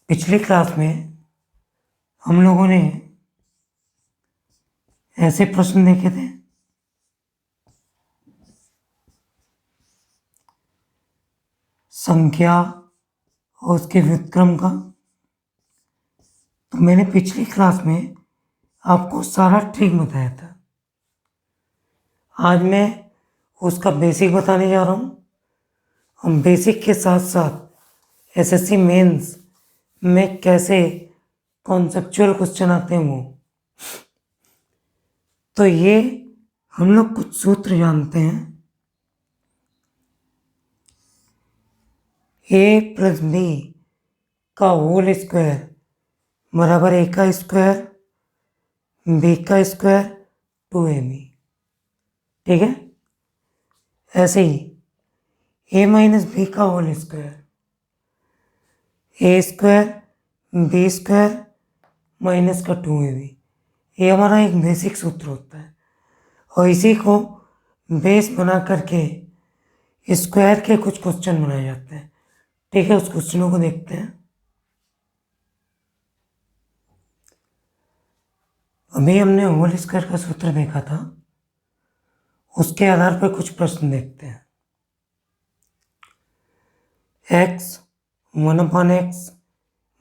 पिछली क्लास में हम लोगों ने ऐसे प्रश्न देखे थे। संख्या और उसके व्युत्क्रम का। तो मैंने पिछली क्लास में आपको सारा ट्रिक बताया था। आज मैं उसका बेसिक बताने जा रहा हूँ। हम बेसिक के साथ साथ एसएससी मेंस में कैसे कॉन्सेप्चुअल क्वेश्चन आते हैं वो। तो ये हम लोग कुछ सूत्र जानते हैं। ए प्लस बी का होल स्क्वायर बराबर ए का स्क्वायर बी का स्क्वायर 2ab। ठीक है। ऐसे ही ए माइनस बी का होल स्क्वायर ए स्क्वायर बी स्क्वायर माइनस का 2ab। ये हमारा एक बेसिक सूत्र होता है और इसी को बेस बना करके स्क्वायर के कुछ क्वेश्चन बनाए जाते हैं। ठीक है, उस क्वेश्चनों को देखते हैं। अभी हमने होल स्क्वायर का सूत्र देखा था, उसके आधार पर कुछ प्रश्न देखते हैं। x 1/x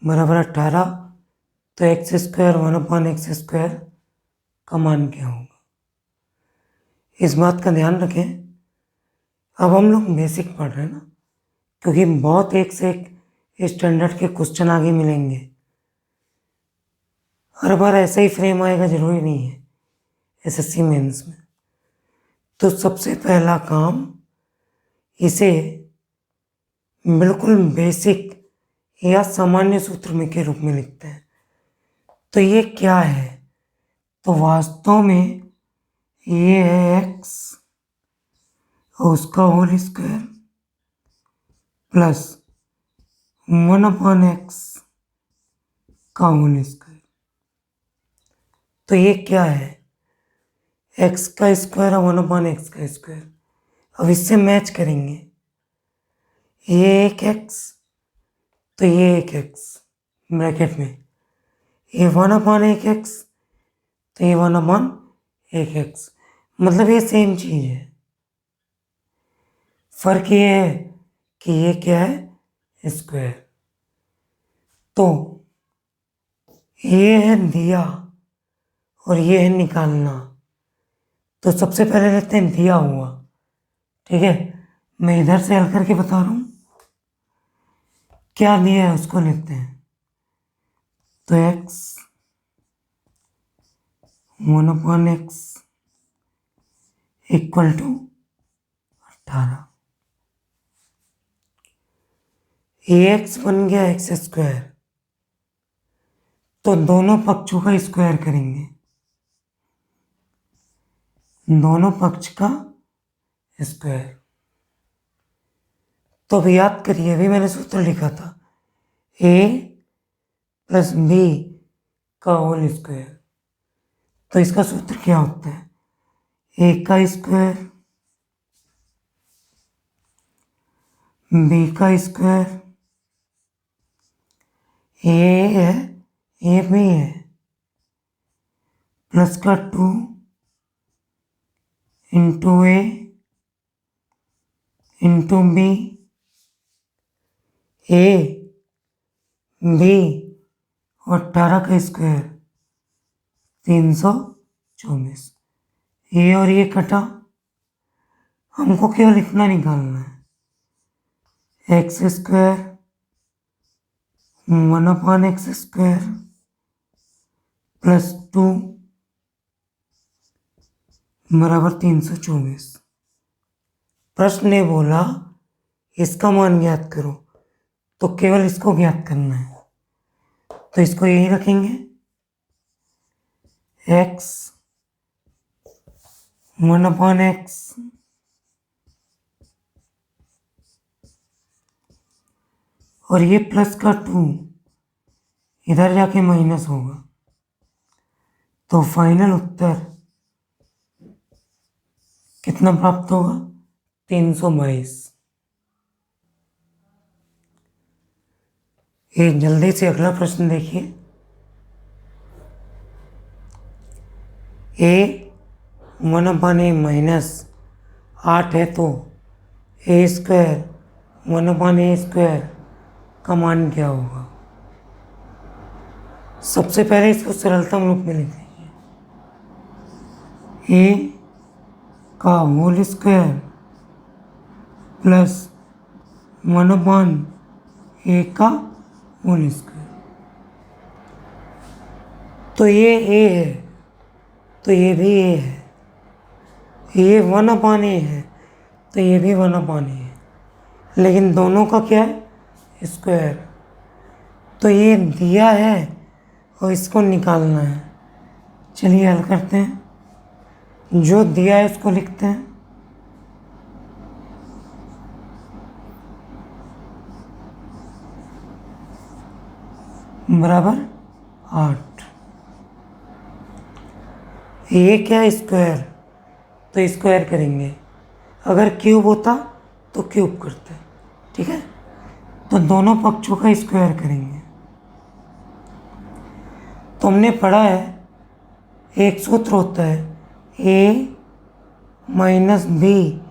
बराबर 18, तो एक्स स्क्वायर 1/x² का मान क्या होगा। इस बात का ध्यान रखें। अब हम लोग बेसिक पढ़ रहे हैं ना, क्योंकि बहुत एक से एक स्टैंडर्ड के क्वेश्चन आगे मिलेंगे। हर बार ऐसा ही फ्रेम आएगा जरूरी नहीं है एसएससी मेंस में। तो सबसे पहला काम, इसे बिल्कुल बेसिक या सामान्य सूत्र में के रूप में लिखते हैं। तो ये क्या है? तो वास्तव में ये है x और उसका होल स्क्वायर प्लस 1/x का होल स्क्वायर। तो ये क्या है? x का स्क्वायर और 1/x का स्क्वायर। अब इससे मैच करेंगे। ये एक x तो ये एक x ब्रैकेट में, ये 1/x तो ये 1/x, मतलब ये सेम चीज है। फर्क ये है कि ये क्या है, स्क्वायर। तो ये है दिया और ये है निकालना। तो सबसे पहले लेते हैं दिया हुआ। ठीक है, मैं इधर से हल करके बता रहा हूं क्या दिया है, उसको लेते हैं। तो x 1/x equal to 18। ax बन गया एक्स स्क्वायर, तो दोनों पक्षों का स्क्वायर करेंगे, दोनों पक्ष का स्क्वायर। तो अब याद करिए, अभी मैंने सूत्र लिखा था a प्लस बी का होल स्क्वायर। तो इसका सूत्र क्या होता है? a का स्क्वायर बी का स्क्वायर, ए है ए बी है, प्लस का 2 into A into B, A B और 18 का स्क्वायर 324। ये और ये कटा, हमको केवल इतना निकालना है, एक्स स्क्वायर 1/x² प्लस 2 बराबर 324। प्रश्न ने बोला इसका मान ज्ञात करो, तो केवल इसको ज्ञात करना है। तो इसको यही रखेंगे, x 1/x और ये प्लस का 2 इधर जाके माइनस होगा। तो फाइनल उत्तर कितना प्राप्त होगा? 322। ये जल्दी से अगला प्रश्न देखिए। ए 1/a माइनस 8 है तो ए स्क्वायर 1/a स्क्वायर का मान क्या होगा? सबसे पहले इसको सरलतम रूप में लिख लीजिए। ए का होल स्क्वायर प्लस 1/a का होल स्क्वायर। तो ये ए है तो ये भी ए है, ये 1/a है तो ये भी 1/a है, लेकिन दोनों का क्या है? स्क्वायर। तो ये दिया है और इसको निकालना है। चलिए हल करते हैं। जो दिया है उसको लिखते हैं। बराबर 8। ये क्या है? स्क्वायर, तो स्क्वायर करेंगे। अगर क्यूब होता तो क्यूब करते, ठीक है। तो दोनों पक्षों का स्क्वायर करेंगे। तो हमने पढ़ा है एक सूत्र होता है a माइनस बी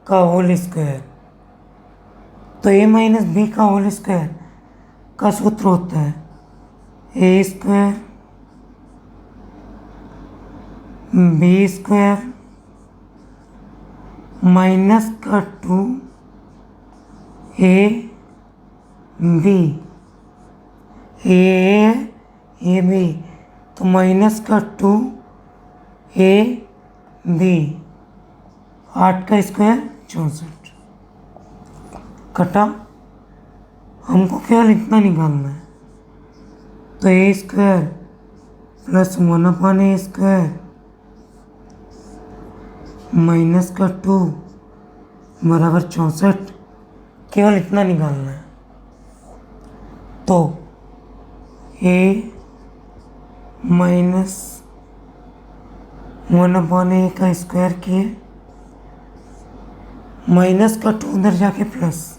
का होल स्क्वायर। तो a माइनस बी का होल स्क्वायर का सूत्र होता है ए स्क्वायर बी स्क्वायर माइनस का 2 ए बी। ए बी तो माइनस का 2 ए बी। 8 का स्क्वायर 64 कटा। हमको केवल इतना निकालना है। तो A square plus 1/a square minus का 2 बराबर 64, केवल इतना निकालना है। तो ए माइनस 1/a का स्क्वायर किए, माइनस का 2 अंदर जाके प्लस,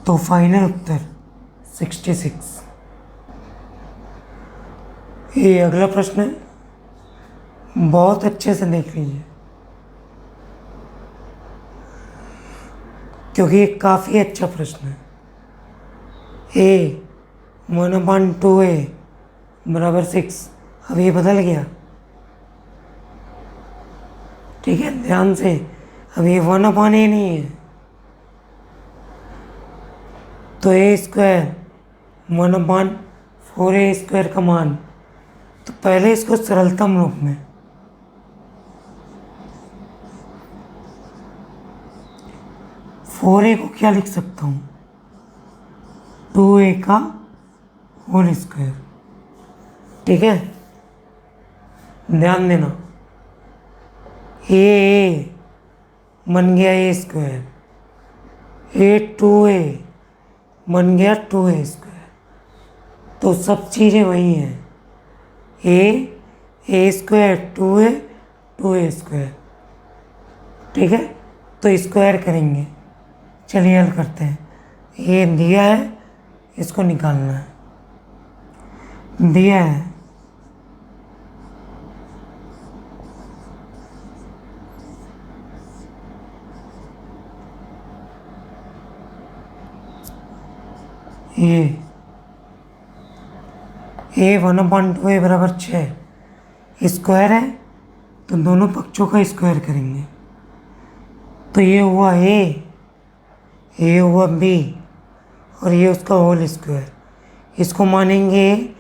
तो फाइनल उत्तर 66। ये अगला प्रश्न है, बहुत अच्छे से देख लीजिए क्योंकि ये काफ़ी अच्छा प्रश्न है। ए 1/2a बराबर 6। अब ये बदल गया, ठीक है, ध्यान से। अब ये 1/a नहीं है। तो ए स्क्वायर 1/4a स्क्वायर का मान, तो पहले इसको सरलतम रूप में 4a को क्या लिख सकता हूँ? 2a का होल स्क्वायर, ठीक है। ध्यान देना, ए बन गया ए स्क्वायर, ए 2a बन गया 2a स्क्वायर। तो सब चीज़ें वही हैं। ए स्क्वायर 2a स्क्वायर, ठीक है। तो स्क्वायर करेंगे। चलिए हल करते हैं। ये दिया है, इसको निकालना है। दिया है ए 1/2a बराबर 6। स्क्वायर है तो दोनों पक्षों का स्क्वायर करेंगे। तो ये हुआ ए हुआ बी और ये उसका होल स्क्वायर। इसको मानेंगे ए,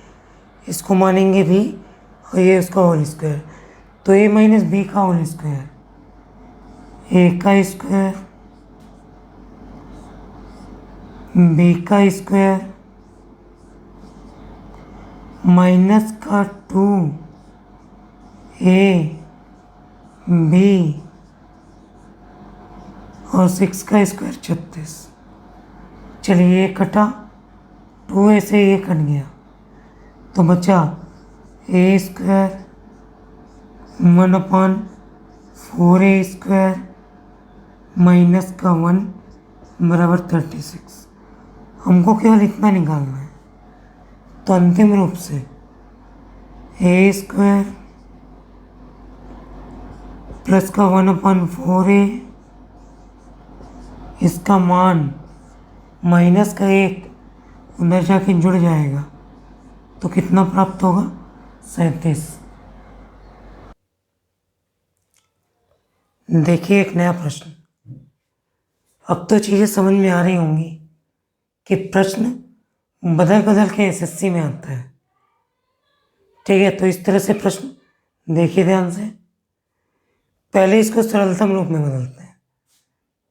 इसको मानेंगे बी और ये उसका होल स्क्वायर। तो ए माइनस बी का होल स्क्वायर, ए का स्क्वायर बी का स्क्वायर माइनस का 2 ए बी और 6 का स्क्वायर 36। चलिए ये कटा, 2a से ये कट गया तो बचा ए स्क्वायर 1/4a स्क्वायर माइनस का 1 बराबर 36। हमको केवल इतना निकालना है। तो अंतिम रूप से ए स्क्वायर प्लस का 1/4a, इसका मान माइनस का 1 उधर जाके जुड़ जाएगा तो कितना प्राप्त होगा? 37। देखिए एक नया प्रश्न। अब तो चीज़ें समझ में आ रही होंगी कि प्रश्न बदल बदल के एसएससी में आता है। ठीक है, तो इस तरह से प्रश्न देखिए ध्यान से। पहले इसको सरलतम रूप में बदलते हैं,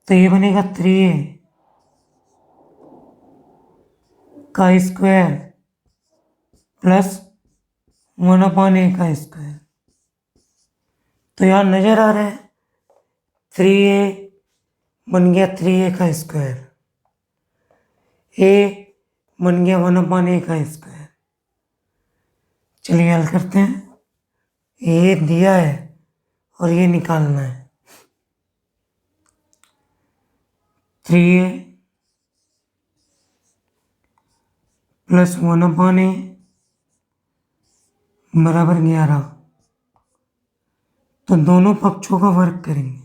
तो ये बनेगा 3a का स्क्वायर प्लस 1/a का स्क्वायर। तो यहाँ नजर आ रहा है 3a बन गया 3a का स्क्वायर, a बन गया 1/a का स्क्वायर। चलिए हल करते हैं। ये दिया है और ये निकालना है। 3a प्लस 1/a बराबर 11। तो दोनों पक्षों का वर्ग करेंगे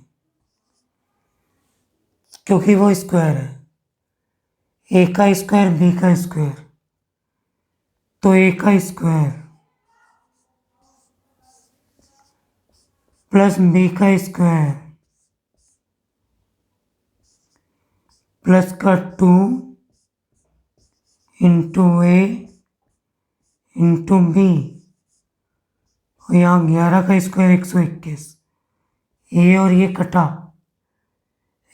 क्योंकि वो स्क्वायर है। ए का स्क्वायर बी का स्क्वायर, तो ए का स्क्वायर प्लस बी का स्क्वायर प्लस का 2 इंटू ए इंटू बी, और यहाँ 11 का स्क्वायर 121। ये और ये कटा,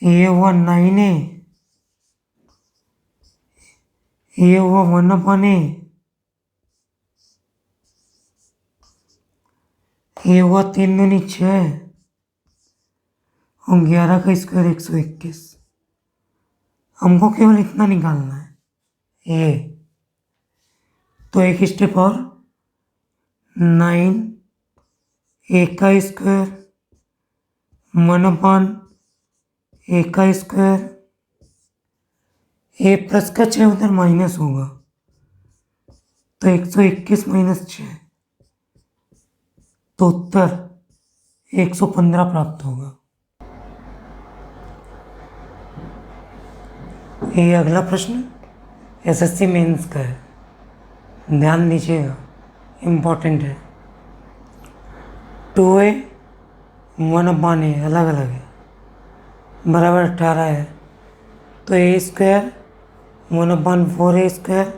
ये हुआ 9a, ये हुआ 1/a, ये हुआ 3 दूनी 6 और 11 का स्क्वायर 121। हमको केवल इतना निकालना है ये। तो एक स्टेप और, 9 ए का स्क्वायर 1/a का स्क्वायर, ए प्लस का 6 उधर माइनस होगा तो 121 माइनस 6, तो उत्तर 115 प्राप्त होगा। ये अगला प्रश्न एसएससी मेंस का है, ध्यान दीजिएगा, इम्पोर्टेंट है। 2a 1/a अलग अलग है, बराबर 18 है। तो ए स्क्वायर 1/4a स्क्वायर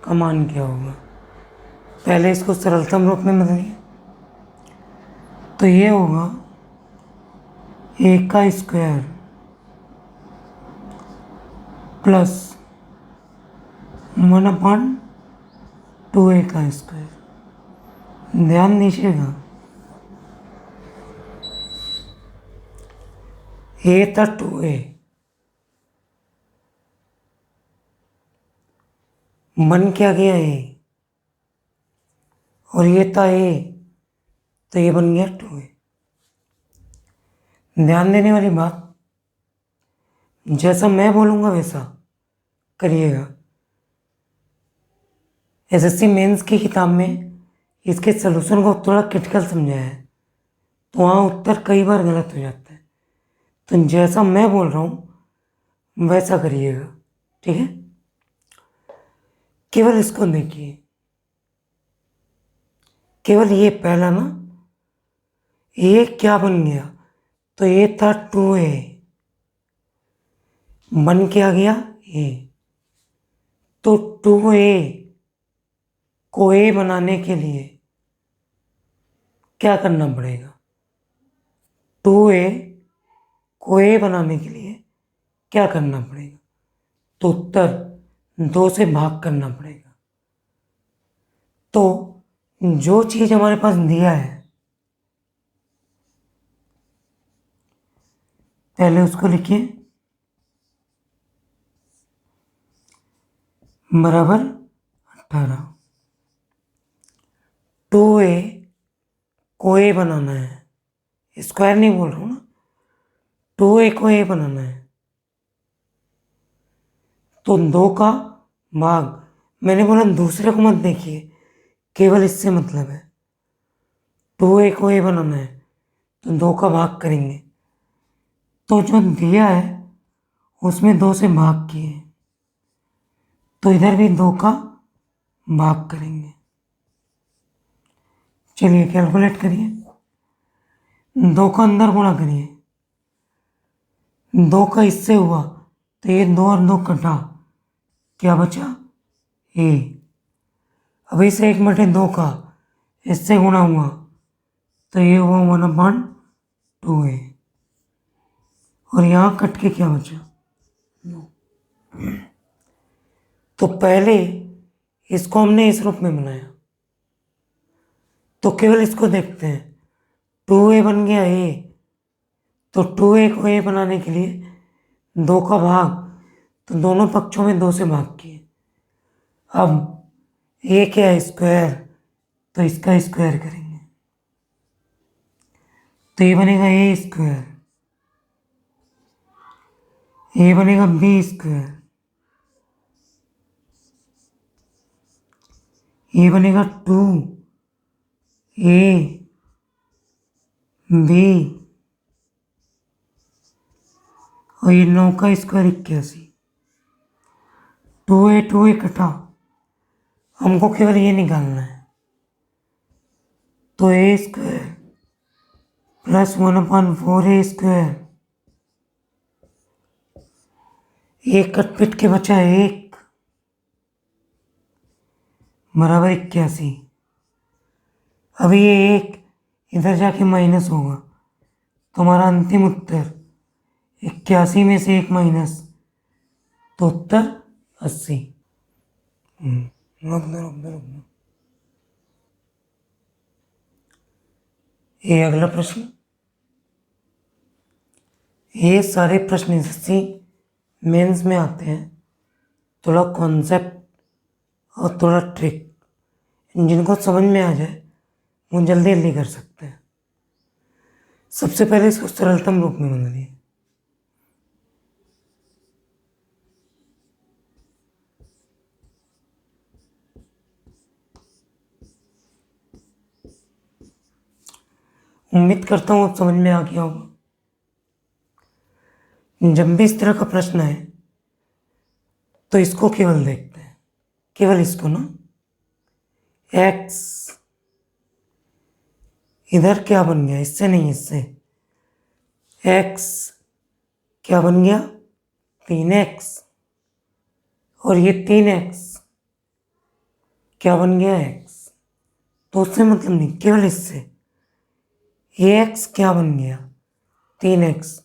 का मान क्या होगा? पहले इसको सरलतम रूप में बदलिए, तो ये होगा ए का स्क्वायर प्लस 1/2a का स्क्वायर। ध्यान दीजिएगा, ए था 2a, बन क्या गया ए, और ये था ए, तो ये बन गया 2a। ध्यान देने वाली बात, जैसा मैं बोलूँगा वैसा करिएगा। एसएससी मेंस की किताब में इसके सलूशन को थोड़ा क्रिटिकल समझाया है, तो वहाँ उत्तर कई बार गलत हो जाता है। तो जैसा मैं बोल रहा हूँ वैसा करिएगा, ठीक है। केवल इसको देखिए, केवल ये पहला ना, ये क्या बन गया? तो ये था 2a, बन क्या गया ए। तो 2a को ए बनाने के लिए क्या करना पड़ेगा? 2a को ए बनाने के लिए क्या करना पड़ेगा? तो उत्तर 2 से भाग करना पड़ेगा। तो जो चीज हमारे पास दिया है पहले उसको लिखिए, बराबर 18। 2a को ए बनाना है, स्क्वायर नहीं बोल रहा हूँ ना, 2a को ए बनाना है। तो 2 का भाग, मैंने बोला दूसरे को मत देखिए, केवल इससे मतलब है। 2a को a बनाना है तो 2 का भाग करेंगे, तो जो दिया है उसमें 2 से भाग किए, तो इधर भी 2 का भाग करेंगे। चलिए कैलकुलेट करिए, 2 का अंदर गुणा करिए, 2 का इससे हुआ तो ये 2 और 2 कटा, क्या बचा ए। अब इसे 1/2 का इससे गुणा हुआ तो ये हुआ 1/2a, और यहाँ कट के क्या बचा, तो पहले इसको हमने इस रूप में बनाया, तो केवल इसको देखते हैं। 2a बन गया a, तो 2a को a बनाने के लिए 2 का भाग, तो दोनों पक्षों में 2 से भाग किए। अब a क्या है, स्क्वायर, तो इसका स्क्वायर करेंगे, तो ये बनेगा a स्क्वायर, ये बनेगा b स्क्वायर, ये बनेगा 2a b, और ये 9 का स्क्वायर 81, 2a कटा, हमको केवल ये निकालना है, तो a square plus 1/4a square, एक कट पिट के बचा 1 बराबर 81। अभी ये 1 इधर जाके माइनस होगा, तो हमारा अंतिम उत्तर 81 में से 1 माइनस, तो उत्तर 80। रुक दो। ये अगला प्रश्न, ये सारे प्रश्न एसएससी मेंस में आते हैं, थोड़ा कॉन्सेप्ट और थोड़ा ट्रिक, जिनको समझ में आ जाए वो जल्दी जल्दी कर सकते हैं। सबसे पहले इसको सरलतम रूप में बना लिए, उम्मीद करता हूँ अब समझ में आ गया होगा। जब भी इस तरह का प्रश्न है तो इसको केवल देखते हैं, केवल इसको ना, x इधर क्या बन गया, इससे नहीं इससे, x क्या बन गया 3x, और ये 3x क्या बन गया x, तो उससे मतलब नहीं, केवल इससे ये x क्या बन गया 3x।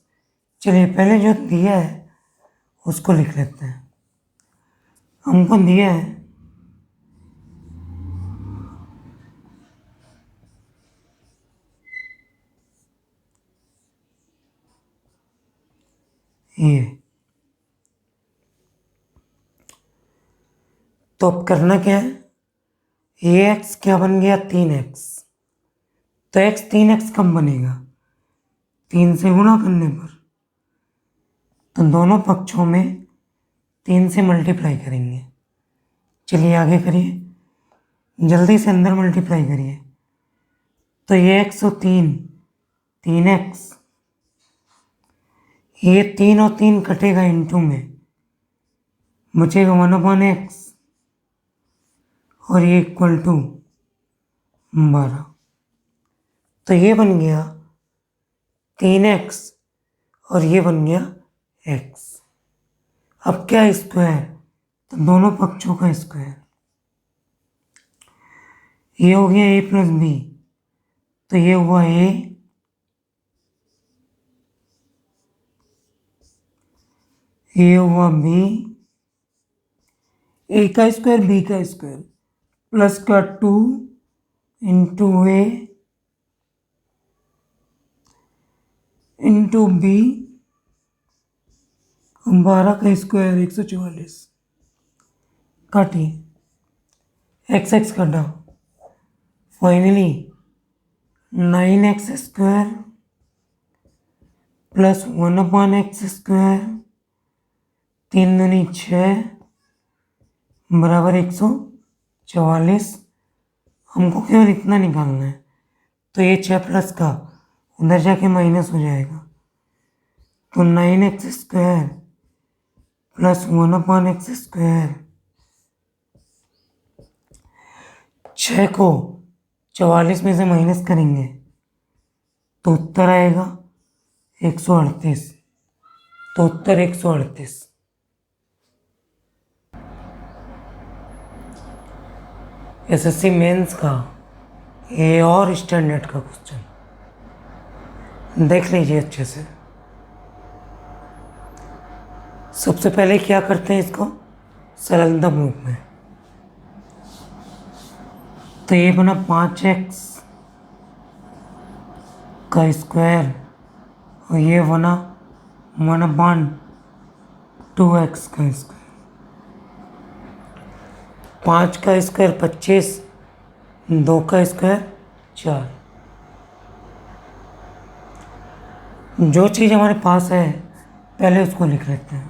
चलिए पहले जो दिया है उसको लिख लेते हैं। हमको दिया है ये, तो अब करना क्या है, ये x क्या बन गया 3x, तो x 3x कब बनेगा, 3 से गुणा करने पर, तो दोनों पक्षों में 3 से मल्टीप्लाई करेंगे। चलिए आगे करिए, जल्दी से अंदर मल्टीप्लाई करिए, तो ये x और 3x, ये 3 और 3 कटेगा इंटू में, बचेगा 1/x, और ये इक्वल टू 12, तो ये बन गया 3x और ये बन गया x। अब क्या स्क्वायर, तो दोनों पक्षों का स्क्वायर, ये हो गया a प्लस बी, तो ये हुआ a, ये हुआ b, a का स्क्वायर b का स्क्वायर प्लस का 2 इंटू a इंटू बी, 12 का स्क्वायर 144, काटिए x काटा, finally 9x square plus 1/x square 3 दूनी 6 बराबर 144। हमको केवल इतना निकालना है, तो ये 6 प्लस का उधर जाके माइनस हो जाएगा, तो 9x² प्लस 1/x²। 6 को 44 में से माइनस करेंगे तो उत्तर आएगा 138। तो उत्तर 138। एसएससी मेंस का ये और स्टैंडर्ड का क्वेश्चन देख लीजिए अच्छे से। सबसे पहले क्या करते हैं, इसको सरलतम रूप में, तो ये बना 5x का स्क्वायर और ये बना 1/2x का स्क्वायर। 5 का स्क्वायर 25, 2 का स्क्वायर 4। जो चीज़ हमारे पास है पहले उसको लिख लेते हैं।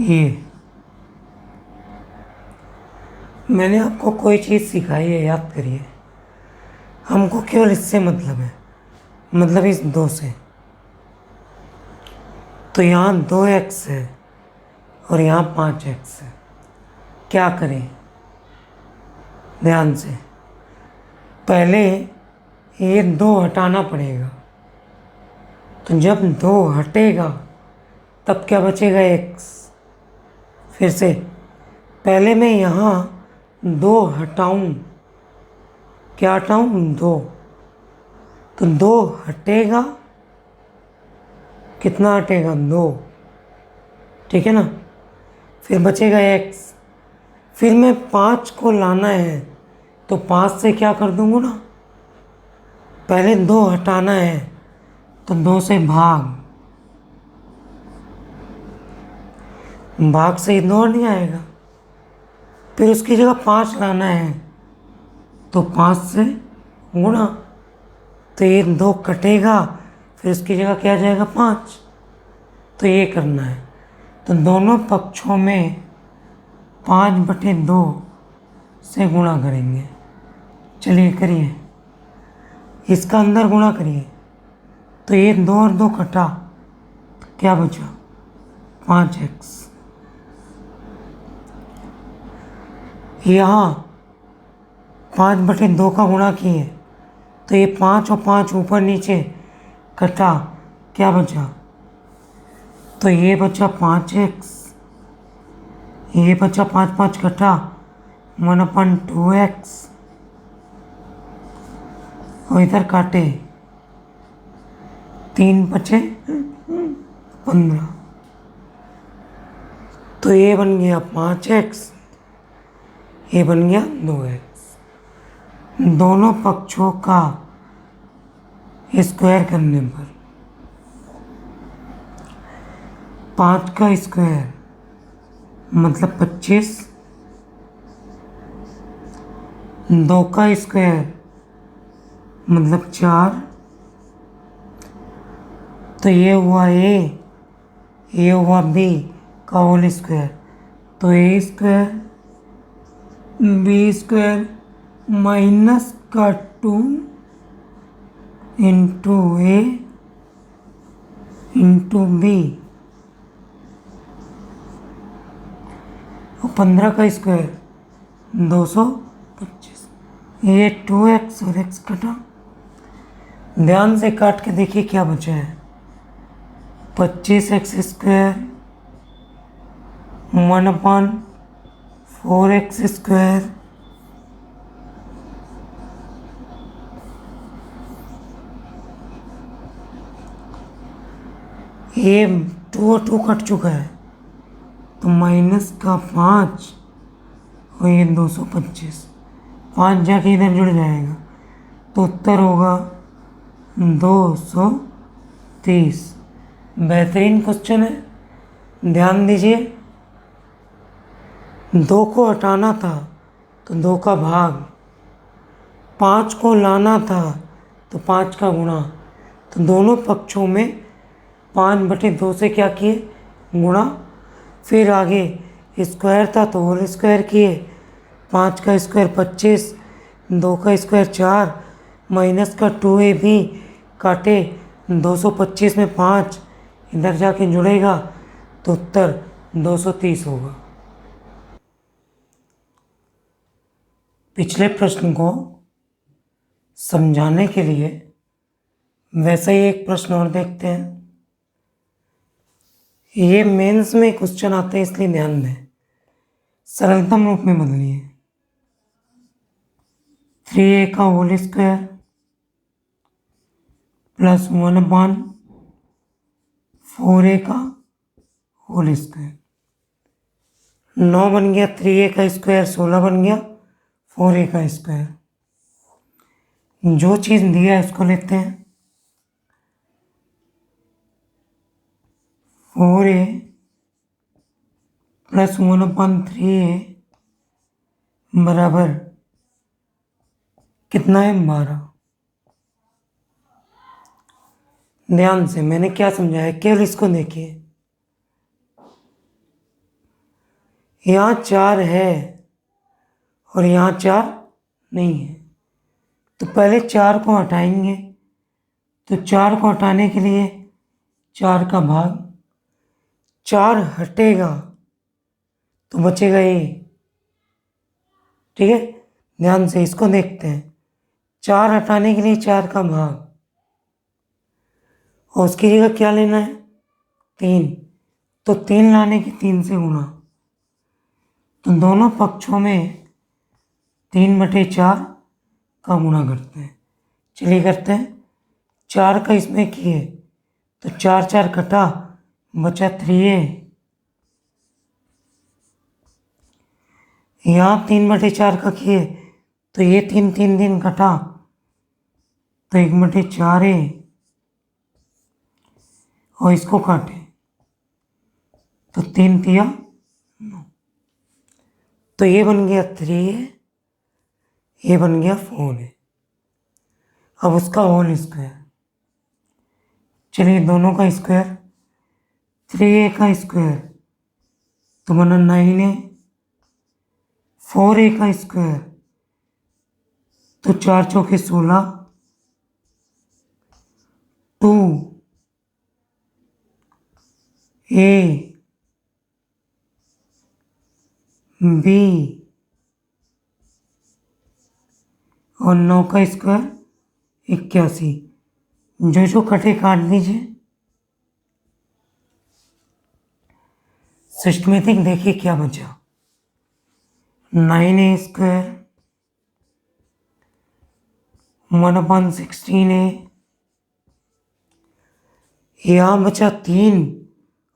ये मैंने आपको कोई चीज़ सिखाई है, याद करिए। हमको केवल इससे मतलब है, मतलब इस 2 से। तो यहाँ 2x है और यहाँ 5x है। क्या करें, ध्यान से, पहले ये 2 हटाना पड़ेगा। तो जब 2 हटेगा तब क्या बचेगा, x। फिर से पहले मैं यहाँ 2 हटाऊं, क्या हटाऊं, 2। तो 2 हटेगा, कितना हटेगा, 2, ठीक है ना। फिर बचेगा x। फिर मैं 5 को लाना है तो 5 से क्या कर दूंगा ना, पहले 2 हटाना है तो 2 से भाग से 2 नहीं आएगा। फिर उसकी जगह 5 लाना है तो 5 से गुणा, तो ये 2 कटेगा, फिर उसकी जगह क्या जाएगा, 5। तो ये करना है, तो दोनों पक्षों में 5/2 से गुणा करेंगे। चलिए करिए, इसका अंदर गुणा करिए, तो ये 2 और 2 कटा, तो क्या बचा, 5x। यहाँ 5/2 का गुणा किए तो ये 5 और 5 ऊपर नीचे कटा, क्या बचा, तो ये बचा 5x, ये बचा 5 5 कटा 1/2x, और इधर काटे 3 बचे 15। तो ये बन गया 5x, ये बन गया 2x। दोनों पक्षों का स्क्वायर करने पर 5 का स्क्वायर मतलब 25, 2 का स्क्वायर मतलब 4, तो ये हुआ a, ये हुआ b का होल स्क्वायर, तो a square b square minus का 2 इंटू a इंटू b, और 15 का स्क्वायर 225। ये 2x और x कटा, ध्यान से काट के देखिए क्या बचा है, 25x स्क्वायर 1/4x स्क्वायर ये 2 और 2 कट चुका है, तो माइनस का 5 और ये 225, 5 जाके इधर जुड़ जाएगा, तो उत्तर होगा 230। बेहतरीन क्वेश्चन है, ध्यान दीजिए। 2 को हटाना था तो 2 का भाग, 5 को लाना था तो 5 का गुणा, तो दोनों पक्षों में 5/2 से क्या किए, गुणा। फिर आगे स्क्वायर था तो होल स्क्वायर किए, 5 का स्क्वायर 25, 2 का स्क्वायर 4, माइनस का 2ab काटे, 225 में 5 इधर जाके जुड़ेगा तो उत्तर 230 होगा। पिछले प्रश्न को समझाने के लिए वैसे ही एक प्रश्न और देखते हैं। ये मेंस में क्वेश्चन आते हैं इसलिए ध्यान दें। सरलतम रूप में बदलिए, 3a का होल स्क्वायर प्लस 1/4a का होल स्क्वायर। 9 बन गया, 3a का स्क्वायर 16 बन गया, 4a का स्क्वायर। जो चीज़ दिया है इसको लेते हैं, 4a प्लस 1/3a बराबर कितना है, 12। ध्यान से मैंने क्या समझाया, केवल इसको देखिए। यहाँ 4 है और यहाँ 4 नहीं है, तो पहले 4 को हटाएंगे। तो 4 को हटाने के लिए 4 का भाग, 4 हटेगा तो बचेगा ये। ठीक है, ध्यान से इसको देखते हैं। 4 हटाने के लिए 4 का भाग, और उसकी जगह क्या लेना है, 3। तो 3 लाने की 3 से गुणा, तो दोनों पक्षों में 3/4 का गुणा करते हैं। चलिए करते हैं। 4 का इसमें किए तो 4 4 कटा, बचा 3a। यहाँ 3/4 का किए तो ये 3 कटा, तो 1/4a, और इसको काटे तो 3 तिया 9। तो ये बन गया 3a, ये बन गया 4a। अब उसका होल स्क्वायर, चलिए दोनों का स्क्वायर, 3a का स्क्वायर तो बना 9a, 4a का स्क्वायर तो 4 चौके 16, 2a b और 9 का स्क्वायर 81। जो कटे काट दीजिए। सिस्टमेटिक देखिए क्या बचा, 9a स्क्वायर 1/16a, यहाँ बचा 3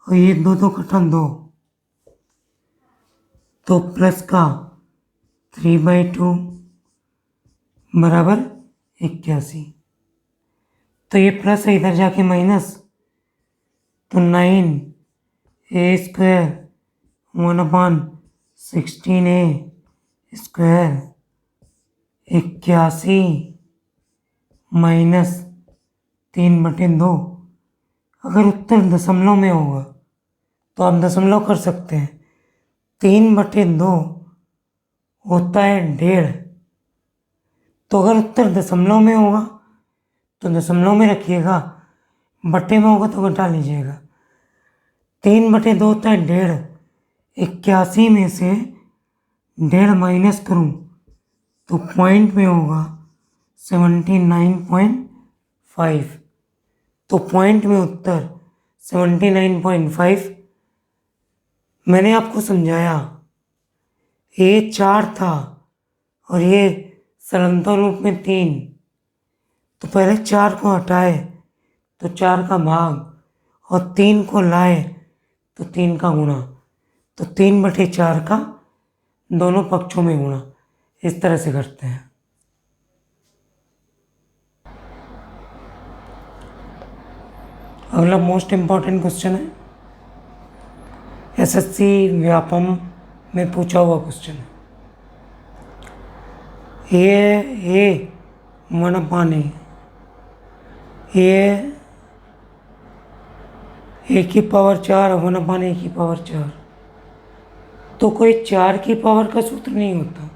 और ये 2 कटा 2, तो प्लस का 3/2 बराबर 81। तो ये प्लस है, इधर जाके माइनस, तो 9a square 1/16a square 81 minus 3/2। अगर उत्तर दशमलव में होगा तो आप दशमलव कर सकते हैं। 3/2 होता है 1.5, तो अगर उत्तर दशमलव में होगा तो दशमलव में रखिएगा, बट्टे में होगा तो घटा लीजिएगा। 3/2 होता है 1.5, 81 में से 1.5 माइनस करूँ तो पॉइंट में होगा 79.5, तो पॉइंट में उत्तर 79.5। मैंने आपको समझाया ये 4 था और ये सरलता रूप में 3, तो पहले 4 को हटाए तो 4 का भाग और 3 को लाए तो 3 का गुणा, तो 3/4 का दोनों पक्षों में गुणा। इस तरह से करते हैं। अगला मोस्ट इम्पॉर्टेंट क्वेश्चन है, एसएससी व्यापम में पूछा हुआ क्वेश्चन है। ए 1/a, ए की पावर 4 1/a की पावर 4। तो कोई 4 की पावर का सूत्र नहीं होता,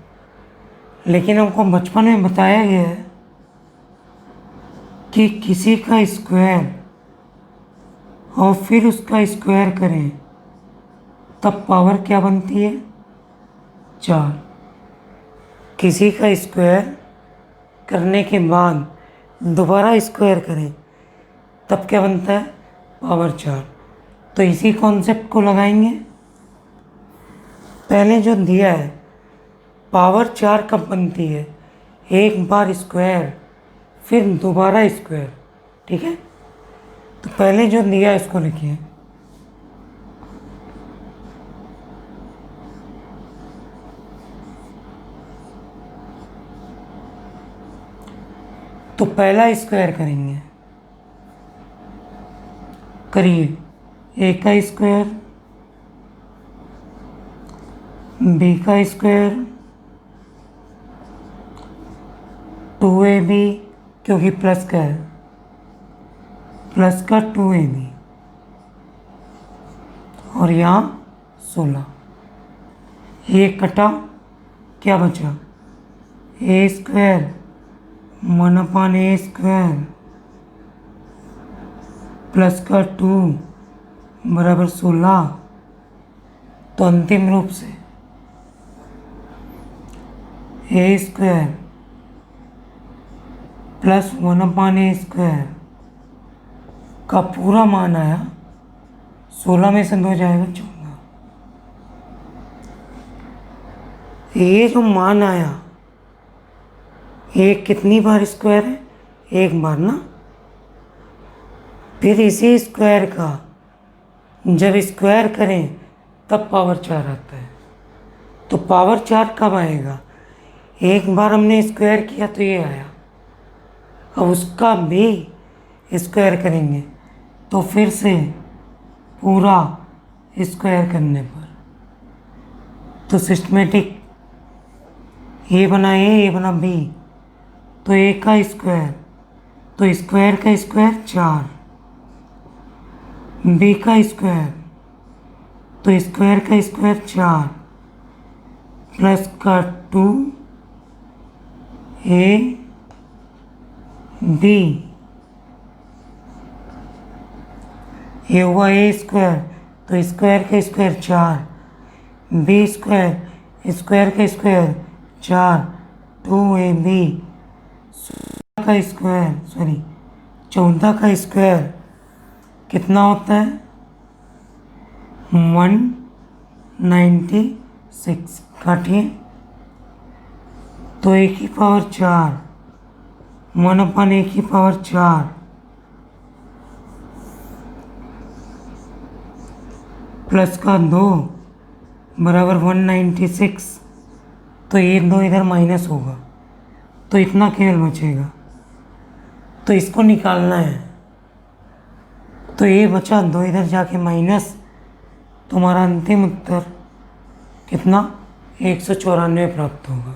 लेकिन हमको बचपन में बताया गया है कि किसी का स्क्वायर और फिर उसका स्क्वायर करें तब पावर क्या बनती है? 4। किसी का स्क्वायर करने के बाद दोबारा स्क्वायर करें तब क्या बनता है? पावर 4। तो इसी कॉन्सेप्ट को लगाएंगे। पहले जो दिया है पावर 4 कब बनती है? एक बार स्क्वायर फिर दोबारा स्क्वायर, ठीक है। तो पहले जो दिया है इसको लिखिए। तो पहला स्क्वायर करेंगे, करिए। ए का स्क्वायर, बी का स्क्वायर, 2ab, क्योंकि प्लस का है, प्लस का 2ab, और यहाँ 16। ये कटा, क्या बचा? ए स्क्वायर 1/a स्क्वायर प्लस का 2 बराबर 16। तो अंतिम रूप से ए स्क्वायर प्लस 1/a स्क्वायर का पूरा मान आया 16 में से 2 जाएगा 14। ये जो मान आया ये कितनी बार स्क्वायर है? एक बार ना। फिर इसी स्क्वायर का जब स्क्वायर करें तब पावर 4 आता है। तो पावर 4 कब आएगा? एक बार हमने स्क्वायर किया तो ये आया, अब उसका भी स्क्वायर करेंगे तो फिर से पूरा स्क्वायर करने पर तो सिस्टमेटिक ए बना ए, ए बना बी, तो ए का स्क्वायर, तो स्क्वायर का स्क्वायर 4, बी का स्क्वायर, तो स्क्वायर का स्क्वायर 4 प्लस का 2 ए बी, ये हुआ ए स्क्वायर, तो स्क्वायर का स्क्वायर 4, बी स्क्वायर, स्क्वायर का स्क्वायर 4, 2ab का स्क्वायर, सॉरी 14 का स्क्वायर कितना होता है? 196। काटिए। तो ए की पावर 4 1/a की पावर 4 प्लस का 2 बराबर 196। तो ये 2 इधर माइनस होगा तो इतना केवल बचेगा, तो इसको निकालना है। तो ये बचा 2 इधर जाके माइनस, तुम्हारा अंतिम उत्तर कितना? 194 प्राप्त होगा।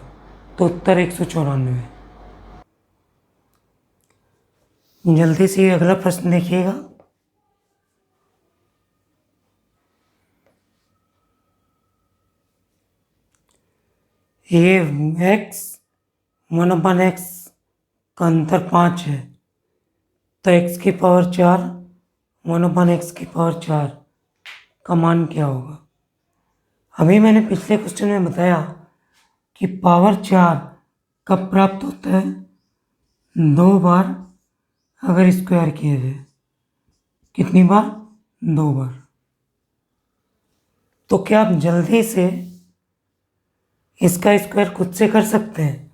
तो उत्तर 194। जल्दी से अगला प्रश्न देखिएगा। ये x 1/x का अंतर 5 है, तो x की पावर 4 1/x की पावर 4 का मान क्या होगा? अभी मैंने पिछले क्वेश्चन में बताया कि पावर 4 कब प्राप्त होता है? 2 बार अगर स्क्वायर किया जाए। कितनी बार? 2 बार। तो क्या आप जल्दी से इसका स्क्वायर खुद से कर सकते हैं?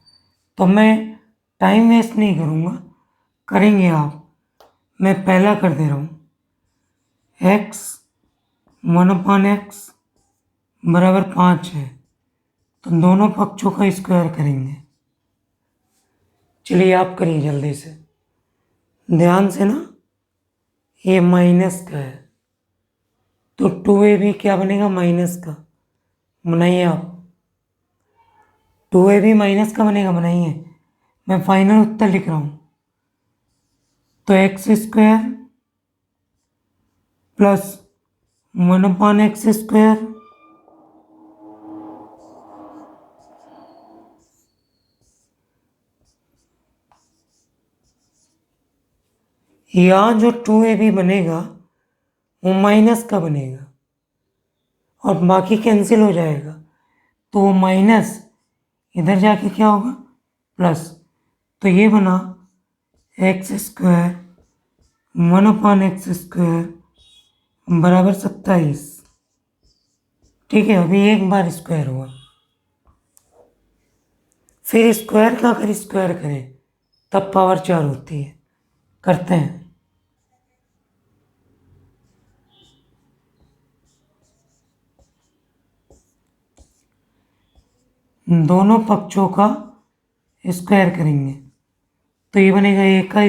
तो मैं टाइम वेस्ट नहीं करूँगा, करेंगे आप। मैं पहला कर दे रहा हूँ। x 1/x बराबर 5 है, तो दोनों पक्षों का स्क्वायर करेंगे। चलिए आप करिए जल्दी से, ध्यान से ना। ये माइनस का है तो 2ab क्या बनेगा? माइनस का। बनाइए आप। 2ab माइनस का बनेगा, बनाइए, मैं फाइनल उत्तर लिख रहा हूँ। तो एक्स स्क्वायर प्लस 1/x², यहाँ जो 2ab बनेगा वो माइनस का बनेगा और बाकी कैंसिल हो जाएगा, तो वो माइनस इधर जाके क्या होगा, प्लस। तो ये बना x² 1/x² बराबर 27। ठीक है, अभी एक बार स्क्वायर हुआ, फिर स्क्वायर का अगर स्क्वायर करें तब पावर 4 होती है। करते हैं, दोनों पक्षों का स्क्वायर करेंगे तो ये बनेगा a का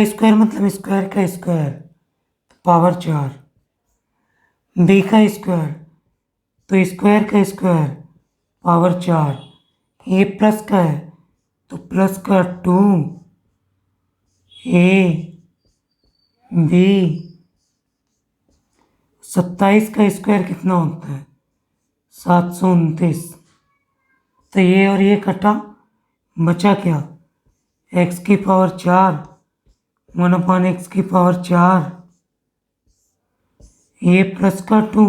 स्क्वायर, मतलब स्क्वायर का स्क्वायर, पावर 4, b का स्क्वायर, तो स्क्वायर का स्क्वायर, पावर 4, ये प्लस का है तो प्लस का 2, a b, 27 का स्क्वायर कितना होता है, 729। तो ये और ये कटा, बचा क्या, x की पावर 4 1/x की पावर 4, ये प्लस का 2,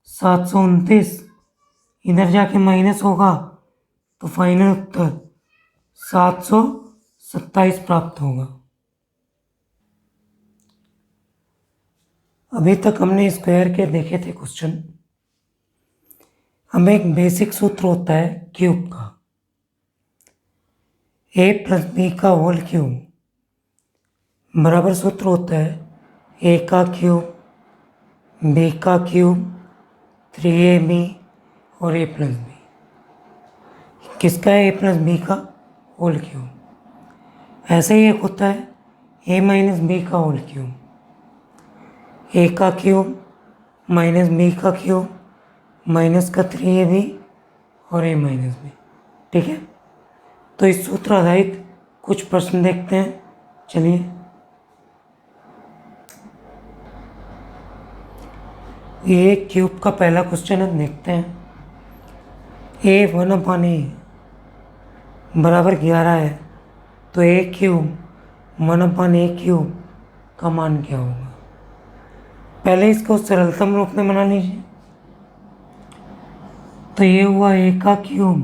729, इधर जाके माइनस होगा तो फाइनल उत्तर 727 प्राप्त होगा। अभी तक हमने स्क्वायर के देखे थे क्वेश्चन। हमें एक बेसिक सूत्र होता है क्यूब का, a प्लस बी का होल क्यूब बराबर सूत्र होता है a का क्यूब b का क्यूब 3ab और a प्लस बी। किसका है, a प्लस बी का होल क्यूब। ऐसे ही एक होता है a माइनस बी का होल क्यूब, a का क्यूब माइनस b का क्यूब माइनस का 3ab और a माइनस b। ठीक है, तो इस सूत्र आधारित कुछ प्रश्न देखते हैं। चलिए, ये क्यूब का पहला क्वेश्चन है, देखते हैं। a 1/a बराबर 11 है तो a क्यूब 1/a क्यूब का मान क्या होगा। पहले इसको सरलतम रूप में बना लीजिए। तो ये हुआ a का क्यूब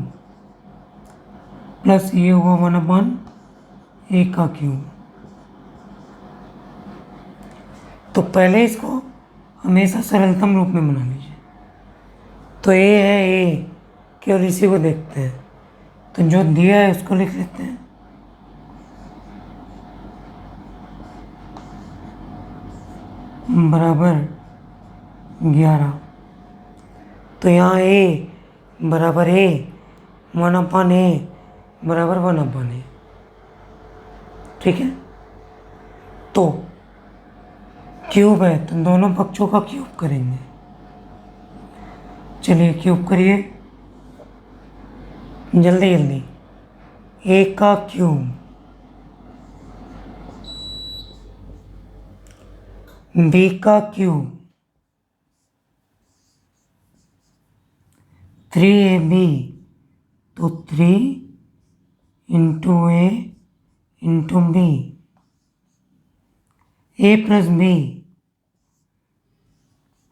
प्लस ये हुआ 1/a का क्यूब। तो पहले इसको हमेशा सरलतम रूप में बना लीजिए। तो a है a, केवल इसी को देखते हैं, तो जो दिया है उसको लिख लेते हैं। बराबर 11। तो यहाँ a बराबर a 1/a बराबर 1/a। ठीक है, तो क्यूब है तो दोनों पक्षों का क्यूब करेंगे। चलिए क्यूब करिए जल्दी जल्दी। a का क्यूब b का क्यूब 3ab, तो 3 into a into b, a plus b,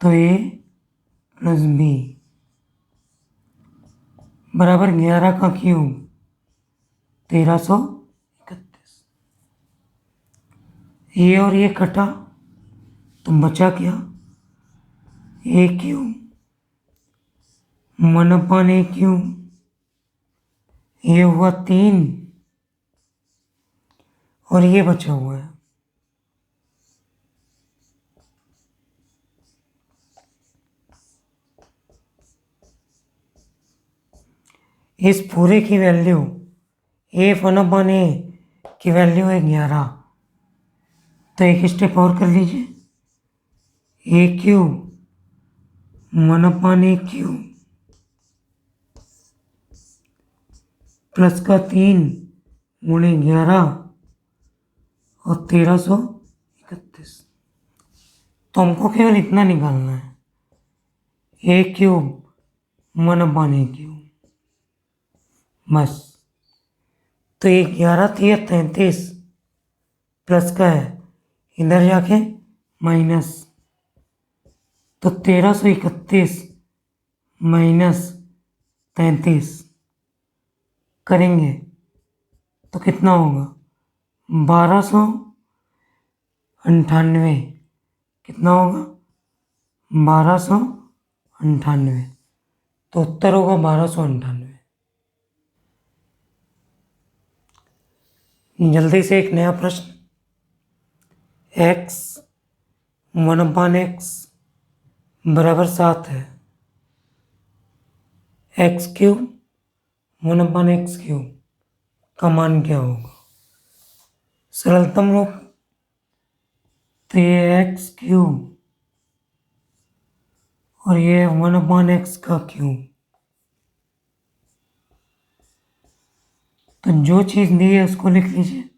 तो a प्लस b बराबर 11 का क्यूब 1331। ये और ये कटा तो बचा क्या, a क्यूब 1/a क्यूब, ये हुआ 3 और ये बचा हुआ है। इस पूरे की वैल्यू a 1/a की वैल्यू है 11। तो एक स्टेप और कर लीजिए, a क्यूब 1/a³ प्लस का 3 गुणे 11 और 1331। तो हमको केवल इतना निकालना है, a³ 1/a³ बस। तो ये 11 थी 33 प्लस का है, इधर जाके माइनस, तो 1331 माइनस 33 करेंगे तो कितना होगा, 1298। कितना होगा, 1298। तो उत्तर होगा 1298। जल्दी से एक नया प्रश्न, x 1/x बराबर 7 है, x³ 1/x³ का मान क्या होगा। सरलतम रूप, तो ये x³ और ये 1/x का क्यूब। तो जो चीज दी है उसको लिख लीजिए,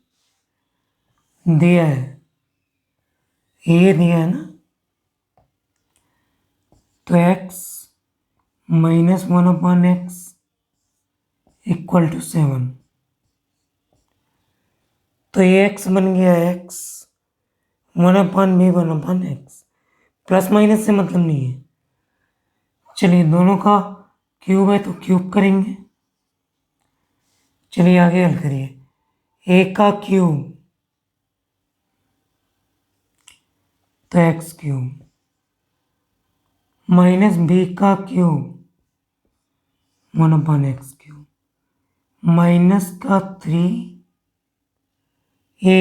दिया है, ये दिया है ना, तो x minus 1/x equal to 7। तो ये x बन गया x 1/b 1/x। Plus minus से मतलब नहीं है। चलिए दोनों का क्यूब है तो क्यूब करेंगे। चलिए आगे हल करिए, a का क्यूब तो x³ माइनस b का क्यूब 1/x³ माइनस का 3a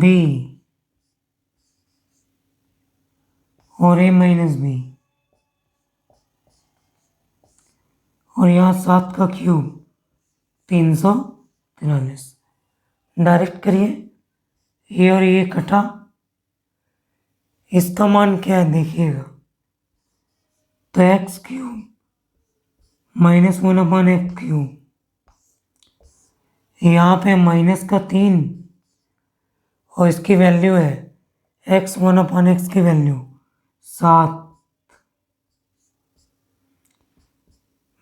b और a माइनस b, और यहाँ 7 का क्यूब 343। डायरेक्ट करिए, ये और ये कटा, इसका मान क्या है देखिएगा, तो x³ माइनस 1/x³, यहाँ पे माइनस का 3 और इसकी वैल्यू है x 1/x की वैल्यू 7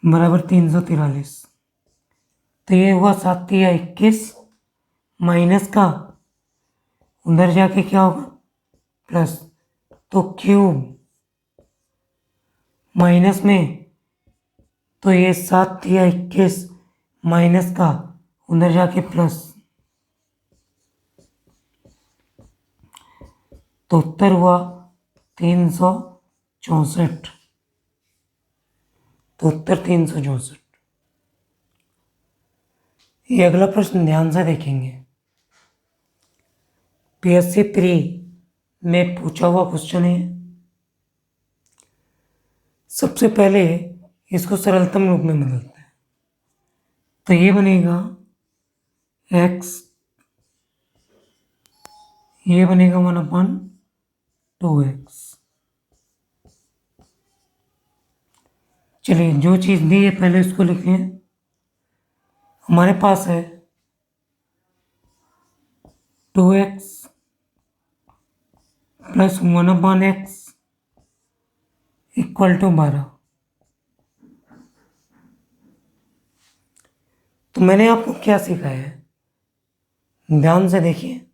बराबर 343। तो ये हुआ 7 या 21 माइनस का, उधर जाके क्या होगा प्लस, तो क्यूब माइनस में, तो ये 7 या 21 माइनस का, उधर जाके प्लस, तो उत्तर हुआ 364। तो उत्तर 364। ये अगला प्रश्न ध्यान से देखेंगे, पीएससी प्री में पूछा हुआ क्वेश्चन है। सबसे पहले इसको सरलतम रूप में बदलते हैं, तो ये बनेगा x, ये बनेगा 1/2x। चलिए जो चीज दी है पहले इसको लिखिए। हमारे पास है 2x plus 1/x equal to 12। तो मैंने आपको क्या सिखाया है, ध्यान से देखिए,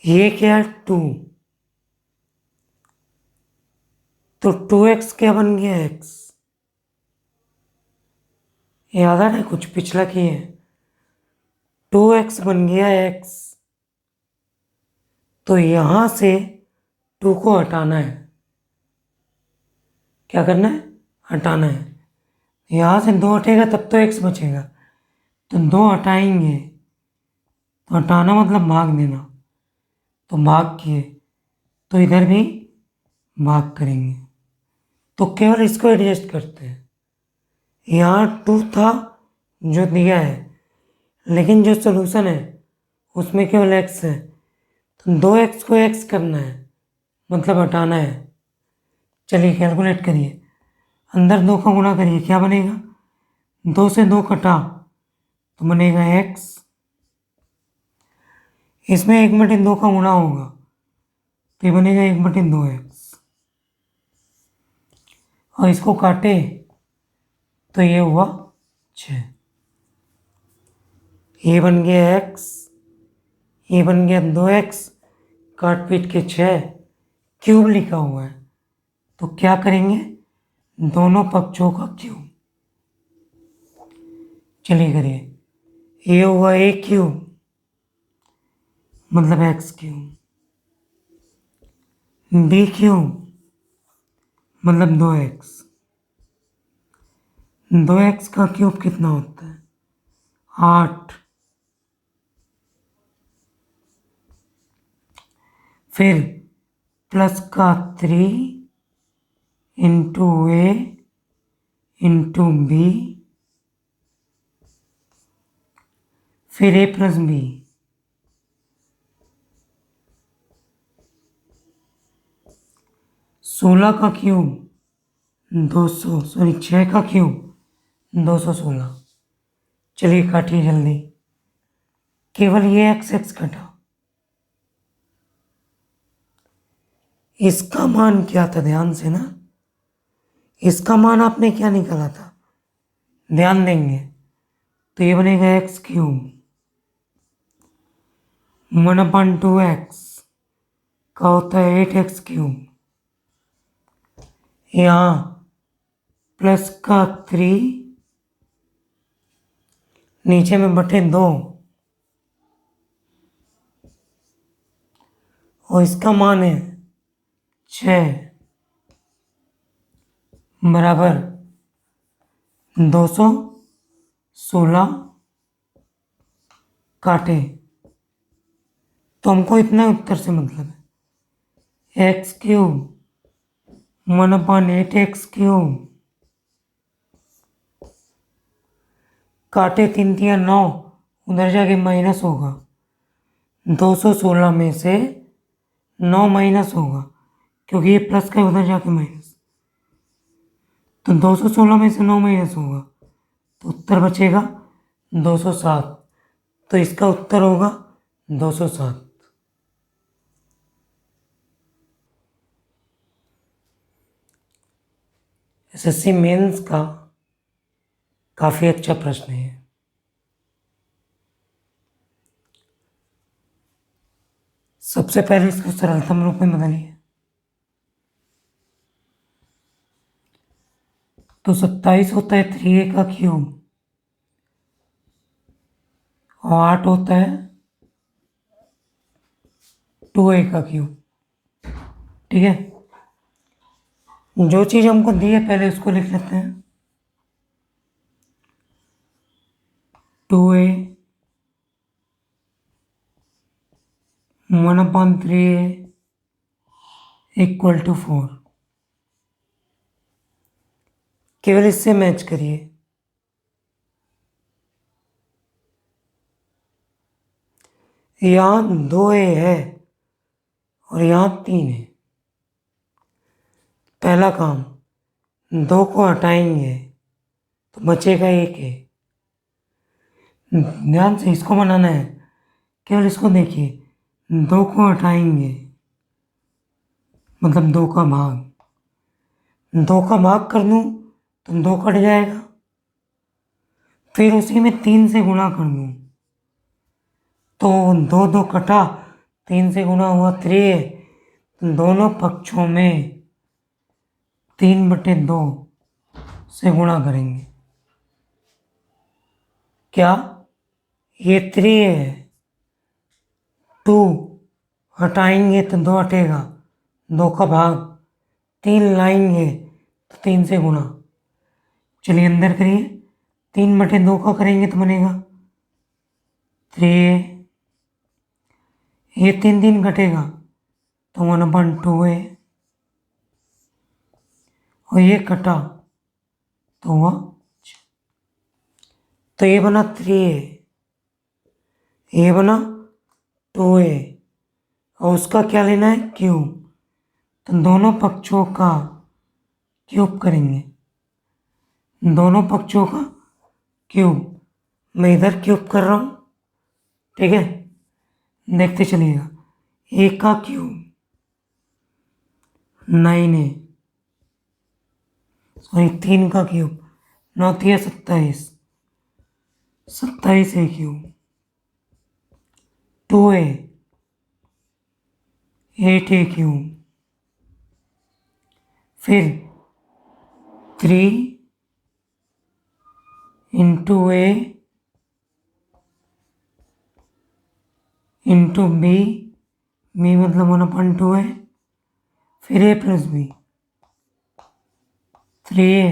ये क्या है 2, तो 2x क्या बन गया x, याद आ रहा है कुछ पिछला किए, 2x बन गया x। तो यहां से 2 को हटाना है, क्या करना है, हटाना है। यहां से 2 हटेगा तब तो x बचेगा, तो 2 हटाएंगे, तो हटाना मतलब भाग देना, तो भाग किए, तो इधर भी भाग करेंगे, तो केवल इसको एडजस्ट करते हैं। यहाँ 2 था जो दिया है, लेकिन जो सॉल्यूशन है उसमें केवल x है, तो 2x को x करना है, मतलब हटाना है। चलिए कैलकुलेट करिए, अंदर 2 का गुणा करिए, क्या बनेगा? 2 से 2 कटा तो बनेगा x, इसमें 1/2 का गुणा होगा तो ये बनेगा 1/2x, और इसको काटे तो ये हुआ 6। ये बन गया x, ये बन गया 2x, काट पीट के 6, क्यूब लिखा हुआ है तो क्या करेंगे? दोनों पक्षों का क्यूब। चलिए करिए, ये हुआ a क्यूब मतलब x क्यूब, b क्यूब मतलब 2x, 2x का क्यूब कितना होता है? 8। फिर प्लस का 3 इंटू ए इंटू बी, फिर a प्लस बी, 16 का क्यूब 200, सॉरी 6 का क्यूब 216। चलिए काटिए जल्दी, केवल ये x कटा। इसका मान क्या था? ध्यान से ना, इसका मान आपने क्या निकाला था? ध्यान देंगे तो ये बनेगा x क्यूब 1/2x का होता है 8x क्यूब, यहाँ प्लस का 3 नीचे में बटे 2, और इसका मान है 6 बराबर 216 काटे तो हमको इतना उत्तर से मतलब है x क्यूब 1/8x क्यूब, काटे 3 3 9, उधर जाके माइनस होगा, 216 में से 9 माइनस होगा क्योंकि ये प्लस का उधर जाके माइनस, तो 216 में से 9 माइनस होगा तो उत्तर बचेगा 207। तो इसका उत्तर होगा 207। एसएससी मेंस का काफी अच्छा प्रश्न है। सबसे पहले इसको सरलतम रूप में बदलिए तो 27 होता है 3a का क्यूब और 8 होता है 2a का क्यूब। ठीक है, जो चीज हमको दी है पहले उसको लिख लेते हैं। 2a 1/3a equal to 4। केवल इससे मैच करिए, यहां 2a है और यहां 3 है। पहला काम, 2 को हटाएंगे तो बचेगा 1 है। ध्यान से इसको बनाना है, केवल इसको देखिए, 2 को हटाएंगे मतलब 2 का भाग, 2 का भाग कर दूं तो 2 कट जाएगा, फिर उसी में 3 से गुणा कर दूं तो 2 2 कटा, 3 से गुणा हुआ 3, दोनों पक्षों में 3/2 से गुणा करेंगे। क्या ये 3 है, 2 हटाएंगे तो 2 हटेगा, 2 का भाग, 3 लाएंगे तो 3 से गुणा। चलिए अंदर करिए, 3/2 का करेंगे तो बनेगा 3, ये 3 3 घटेगा तो 1/2a, और ये कटा तो हुआ, तो ये बना 3a, ये बना 2a, और उसका क्या लेना है, क्यूब। तो दोनों पक्षों का क्यूब करेंगे, दोनों पक्षों का क्यूब। मैं इधर क्यूब कर रहा हूँ, ठीक है, देखते चलिएगा। ए का क्यूब 9a, सॉरी 3 का cube 9 3 27, 27a cube 2a 8a cube, फिर 3 into a into B, B मतलब 1/2 है, फिर a plus B 3a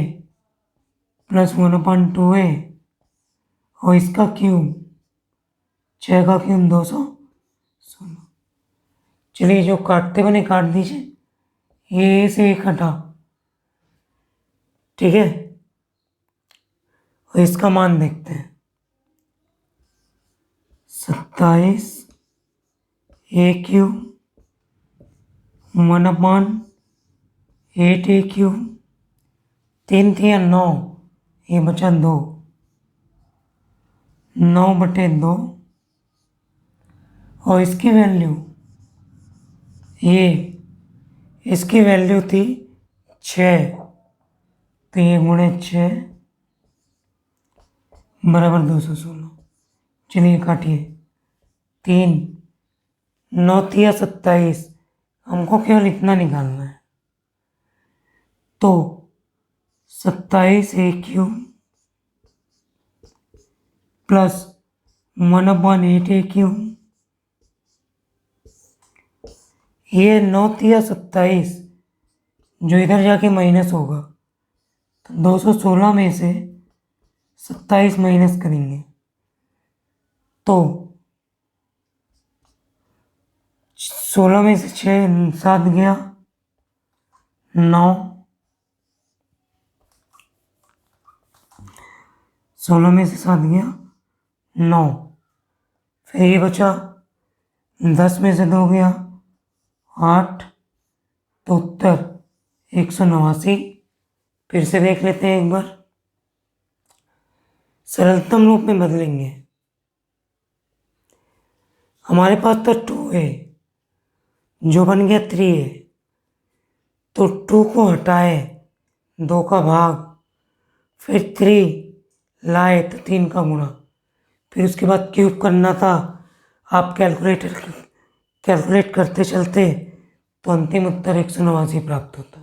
plus 1/2 है, और इसका क्यूब 6 का क्यूब 216। चलिए जो काटते बने काट दीजिए, ये से एक हटा, ठीक है, और इसका मान देखते हैं। 27 ए क्यूब 1/8 ए क्यूब, 3 3 9, ये बचा 2, 9/2, और इसकी वैल्यू ये, इसकी वैल्यू थी 6, तो ये गुणे 6 बराबर 216। चलिए काटिए, 3 9 3 27, हमको केवल इतना निकालना है। तो 27 ए क्यूब प्लस 1/8 ए क्यूब, ये 9 3 27 जो इधर जाके माइनस होगा, तो 216 में से 27 माइनस करेंगे तो 16 में से 6 7 गया 9, 16 में से 7 गया 9, फिर ये बचा 10 में से 2 गया 8, तो उत्तर 189। फिर से देख लेते हैं एक बार, सरलतम रूप में बदलेंगे। हमारे पास तो 2a जो बन गया 3a, तो 2 को हटाए 2 का भाग, फिर 3 लाए तो 3 का गुणा, फिर उसके बाद क्यूब करना था। आप कैलकुलेट करते चलते तो अंतिम उत्तर 189 प्राप्त होता।